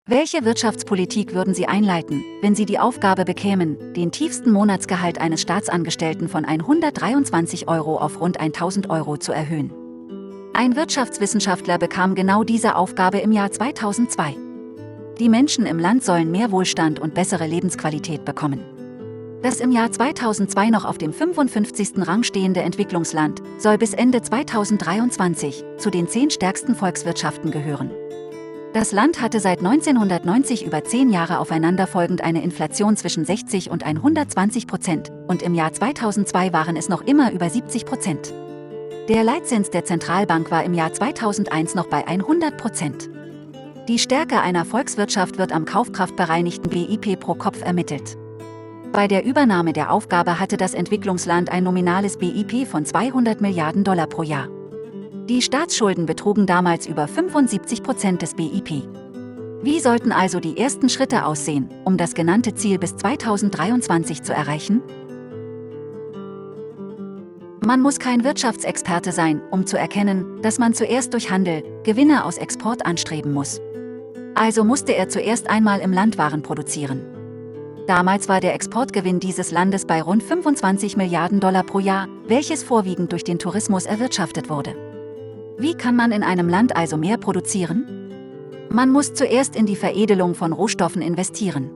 Welche Wirtschaftspolitik würden Sie einleiten, wenn Sie die Aufgabe bekämen, den tiefsten Monatsgehalt eines Staatsangestellten von 123 Euro auf rund 1000 Euro zu erhöhen? Ein Wirtschaftswissenschaftler bekam genau diese Aufgabe im Jahr 2002. Die Menschen im Land sollen mehr Wohlstand und bessere Lebensqualität bekommen. Das im Jahr 2002 noch auf dem 55. Rang stehende Entwicklungsland soll bis Ende 2023 zu den 10 stärksten Volkswirtschaften gehören. Das Land hatte seit 1990 über 10 Jahre aufeinanderfolgend eine Inflation zwischen 60 und 120% und im Jahr 2002 waren es noch immer über 70%. Der Leitzins der Zentralbank war im Jahr 2001 noch bei 100%. Die Stärke einer Volkswirtschaft wird am kaufkraftbereinigten BIP pro Kopf ermittelt. Bei der Übernahme der Aufgabe hatte das Entwicklungsland ein nominales BIP von 200 Milliarden Dollar pro Jahr. Die Staatsschulden betrugen damals über 75% des BIP. Wie sollten also die ersten Schritte aussehen, um das genannte Ziel bis 2023 zu erreichen? Man muss kein Wirtschaftsexperte sein, um zu erkennen, dass man zuerst durch Handel Gewinne aus Export anstreben muss. Also musste er zuerst einmal im Land Waren produzieren. Damals war der Exportgewinn dieses Landes bei rund 25 Milliarden Dollar pro Jahr, welches vorwiegend durch den Tourismus erwirtschaftet wurde. Wie kann man in einem Land also mehr produzieren? Man muss zuerst in die Veredelung von Rohstoffen investieren.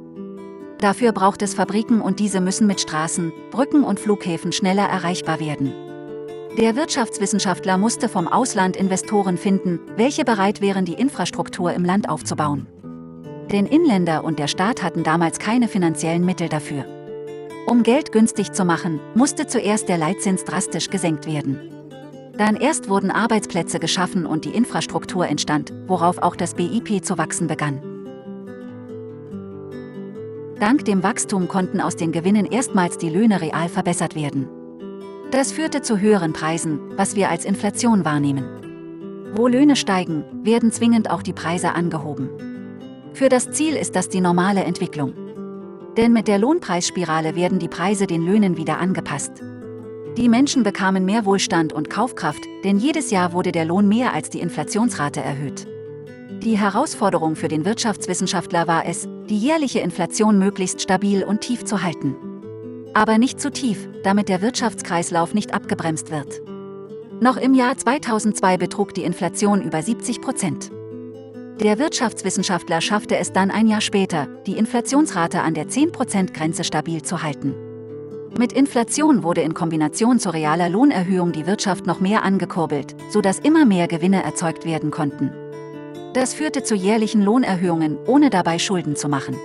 Dafür braucht es Fabriken und diese müssen mit Straßen, Brücken und Flughäfen schneller erreichbar werden. Der Wirtschaftswissenschaftler musste vom Ausland Investoren finden, welche bereit wären, die Infrastruktur im Land aufzubauen. Denn Inländer und der Staat hatten damals keine finanziellen Mittel dafür. Um Geld günstig zu machen, musste zuerst der Leitzins drastisch gesenkt werden. Dann erst wurden Arbeitsplätze geschaffen und die Infrastruktur entstand, worauf auch das BIP zu wachsen begann. Dank dem Wachstum konnten aus den Gewinnen erstmals die Löhne real verbessert werden. Das führte zu höheren Preisen, was wir als Inflation wahrnehmen. Wo Löhne steigen, werden zwingend auch die Preise angehoben. Für das Ziel ist das die normale Entwicklung. Denn mit der Lohnpreisspirale werden die Preise den Löhnen wieder angepasst. Die Menschen bekamen mehr Wohlstand und Kaufkraft, denn jedes Jahr wurde der Lohn mehr als die Inflationsrate erhöht. Die Herausforderung für den Wirtschaftswissenschaftler war es, die jährliche Inflation möglichst stabil und tief zu halten. Aber nicht zu tief, damit der Wirtschaftskreislauf nicht abgebremst wird. Noch im Jahr 2002 betrug die Inflation über 70%. Der Wirtschaftswissenschaftler schaffte es dann ein Jahr später, die Inflationsrate an der 10%-Grenze stabil zu halten. Mit Inflation wurde in Kombination zu realer Lohnerhöhung die Wirtschaft noch mehr angekurbelt, sodass immer mehr Gewinne erzeugt werden konnten. Das führte zu jährlichen Lohnerhöhungen, ohne dabei Schulden zu machen.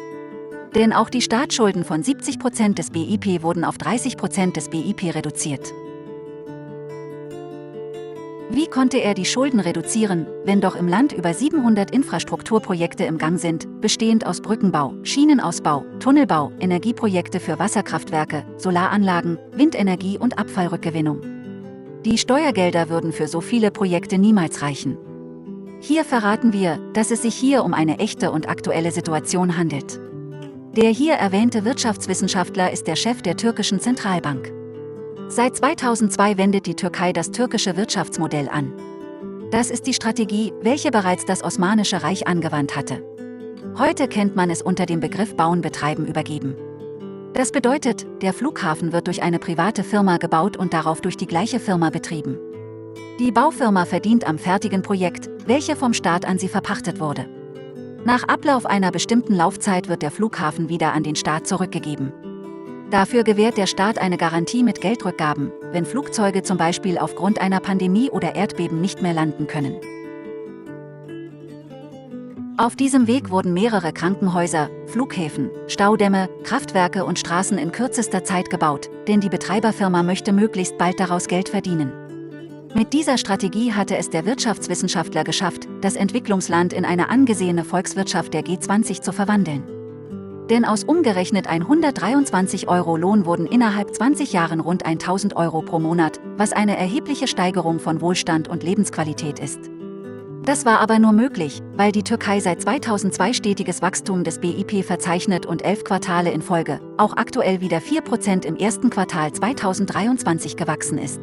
Denn auch die Staatsschulden von 70% des BIP wurden auf 30% des BIP reduziert. Wie konnte er die Schulden reduzieren, wenn doch im Land über 700 Infrastrukturprojekte im Gang sind, bestehend aus Brückenbau, Schienenausbau, Tunnelbau, Energieprojekte für Wasserkraftwerke, Solaranlagen, Windenergie und Abfallrückgewinnung? Die Steuergelder würden für so viele Projekte niemals reichen. Hier verraten wir, dass es sich hier um eine echte und aktuelle Situation handelt. Der hier erwähnte Wirtschaftswissenschaftler ist der Chef der türkischen Zentralbank. Seit 2002 wendet die Türkei das türkische Wirtschaftsmodell an. Das ist die Strategie, welche bereits das Osmanische Reich angewandt hatte. Heute kennt man es unter dem Begriff Bauen, Betreiben, Übergeben. Das bedeutet, der Flughafen wird durch eine private Firma gebaut und darauf durch die gleiche Firma betrieben. Die Baufirma verdient am fertigen Projekt, welche vom Staat an sie verpachtet wurde. Nach Ablauf einer bestimmten Laufzeit wird der Flughafen wieder an den Staat zurückgegeben. Dafür gewährt der Staat eine Garantie mit Geldrückgaben, wenn Flugzeuge zum Beispiel aufgrund einer Pandemie oder Erdbeben nicht mehr landen können. Auf diesem Weg wurden mehrere Krankenhäuser, Flughäfen, Staudämme, Kraftwerke und Straßen in kürzester Zeit gebaut, denn die Betreiberfirma möchte möglichst bald daraus Geld verdienen. Mit dieser Strategie hatte es der Wirtschaftswissenschaftler geschafft, das Entwicklungsland in eine angesehene Volkswirtschaft der G20 zu verwandeln. Denn aus umgerechnet 123 Euro Lohn wurden innerhalb 20 Jahren rund 1000 Euro pro Monat, was eine erhebliche Steigerung von Wohlstand und Lebensqualität ist. Das war aber nur möglich, weil die Türkei seit 2002 stetiges Wachstum des BIP verzeichnet und 11 Quartale in Folge, auch aktuell wieder 4% im ersten Quartal 2023 gewachsen ist.